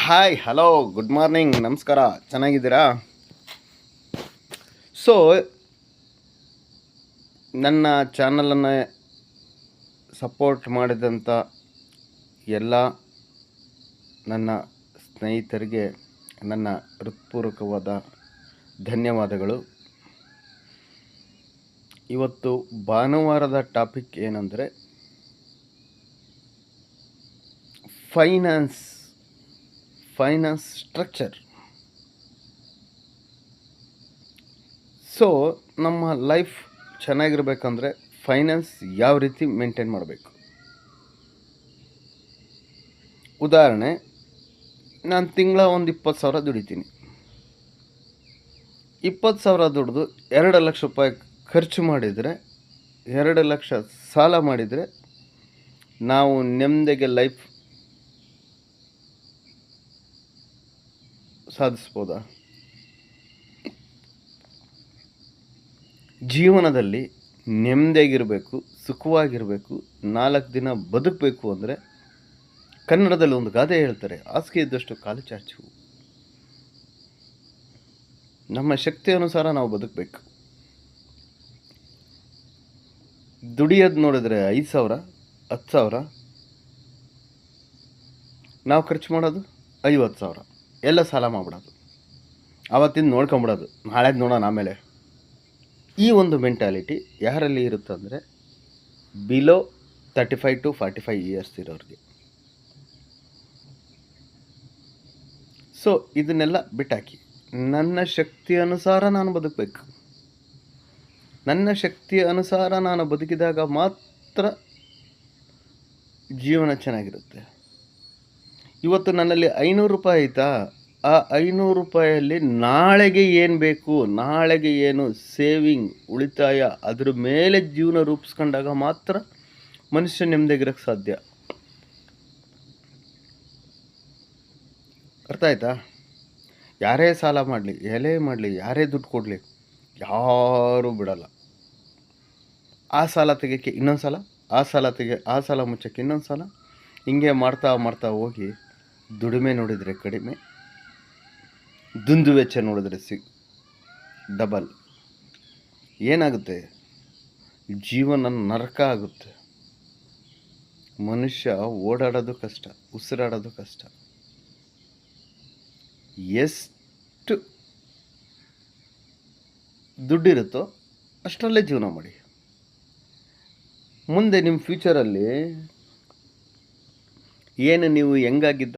Hi hello good morning ನಮಸ್ಕಾರ. ಚೆನ್ನಾಗಿದ್ದೀರಾ? So ನನ್ನ ಚಾನಲನ್ನು ಸಪೋರ್ಟ್ ಮಾಡಿದಂಥ ಎಲ್ಲ ನನ್ನ ಸ್ನೇಹಿತರಿಗೆ ನನ್ನ ಹೃತ್ಪೂರ್ವಕವಾದ ಧನ್ಯವಾದಗಳು. ಇವತ್ತು ಭಾನುವಾರದ ಟಾಪಿಕ್ ಏನಂದರೆ ಫೈನಾನ್ಸ್ ಸ್ಟ್ರಕ್ಚರ್. ಸೊ ನಮ್ಮ ಲೈಫ್ ಚೆನ್ನಾಗಿರ್ಬೇಕಂದ್ರೆ ಫೈನಾನ್ಸ್ ಯಾವ ರೀತಿ ಮೇಂಟೈನ್ ಮಾಡಬೇಕು. ಉದಾಹರಣೆ, ನಾನು ತಿಂಗಳ ಒಂದು 20,000 ದುಡಿತೀನಿ. 20,000 ದುಡಿದು 2 ಲಕ್ಷ ರೂಪಾಯಿ ಖರ್ಚು ಮಾಡಿದರೆ, 2 ಲಕ್ಷ ಸಾಲ ಮಾಡಿದರೆ ನಾವು ನೆಮ್ಮದಿಗೆ ಲೈಫ್ ಸಾಧಿಸ್ಬೋದಾ? ಜೀವನದಲ್ಲಿ ನೆಮ್ಮದಿಯಾಗಿರಬೇಕು, ಸುಖವಾಗಿರಬೇಕು, 4 ದಿನ ಬದುಕಬೇಕು ಅಂದರೆ ಕನ್ನಡದಲ್ಲಿ ಒಂದು ಗಾದೆ ಹೇಳ್ತಾರೆ, ಹಾಸಿಗೆ ಇದ್ದಷ್ಟು ಕಾಲು ಚಾಚು. ನಮ್ಮ ಶಕ್ತಿ ಅನುಸಾರ ನಾವು ಬದುಕಬೇಕು. ದುಡಿಯೋದು ನೋಡಿದ್ರೆ 5,000 10,000, ನಾವು ಖರ್ಚು ಮಾಡೋದು 50,000, ಎಲ್ಲ ಸಾಲ ಮಾಡಿಬಿಡೋದು, ಆವತ್ತಿಂದ ನೋಡ್ಕೊಂಬಿಡೋದು, ನಾಳೆದು ನೋಡೋಣ ಆಮೇಲೆ. ಈ ಒಂದು ಮೆಂಟಾಲಿಟಿ ಯಾರಲ್ಲಿ ಇರುತ್ತೆ ಅಂದರೆ ಬಿಲೋ 35 to 45 ಇಯರ್ಸ್ ಇರೋರಿಗೆ. ಸೊ ಇದನ್ನೆಲ್ಲ ಬಿಟ್ಟಾಕಿ ನನ್ನ ಶಕ್ತಿ ಅನುಸಾರ ನಾನು ಬದುಕಬೇಕು. ನನ್ನ ಶಕ್ತಿಯ ಅನುಸಾರ ನಾನು ಬದುಕಿದಾಗ ಮಾತ್ರ ಜೀವನ ಚೆನ್ನಾಗಿರುತ್ತೆ. ಇವತ್ತು ನನ್ನಲ್ಲಿ 500 ರೂಪಾಯಿ ಆಯಿತಾ, ಆ 500 ರೂಪಾಯಲ್ಲಿ ನಾಳೆಗೆ ಏನು ಬೇಕು, ನಾಳೆಗೆ ಏನು ಸೇವಿಂಗ್, ಉಳಿತಾಯ, ಅದ್ರ ಮೇಲೆ ಜೀವನ ರೂಪಿಸ್ಕೊಂಡಾಗ ಮಾತ್ರ ಮನುಷ್ಯ ನೆಮ್ಮದಿಯಾಗಿರೋಕ್ಕೆ ಸಾಧ್ಯ. ಅರ್ಥ ಆಯ್ತಾ? ಯಾರೇ ಸಾಲ ಮಾಡಲಿ, ಎಲೆ ಮಾಡಲಿ, ಯಾರೇ ದುಡ್ಡು ಕೊಡಲಿ, ಯಾರೂ ಬಿಡಲ್ಲ. ಆ ಸಾಲ ತೆಗೆಯೋಕ್ಕೆ ಇನ್ನೊಂದು ಸಾಲ, ಆ ಸಾಲ ಮುಚ್ಚೋಕ್ಕೆ ಇನ್ನೊಂದು ಸಾಲ, ಹಿಂಗೆ ಮಾಡ್ತಾ ಹೋಗಿ ದುಡಿಮೆ ನೋಡಿದರೆ ಕಡಿಮೆ, ದುಂದು ವೆಚ್ಚ ನೋಡಿದ್ರೆ ಡಬಲ್. ಏನಾಗುತ್ತೆ? ಜೀವನ ನರಕ ಆಗುತ್ತೆ. ಮನುಷ್ಯ ಓಡಾಡೋದು ಕಷ್ಟ, ಉಸಿರಾಡೋದು ಕಷ್ಟ. ಎಷ್ಟು ದುಡ್ಡಿರುತ್ತೋ ಅಷ್ಟರಲ್ಲೇ ಜೀವನ ಮಾಡಿ. ಮುಂದೆ ನಿಮ್ಮ ಫ್ಯೂಚರಲ್ಲಿ ಏನು ನೀವು ಹೆಂಗಾಗಿದ್ದ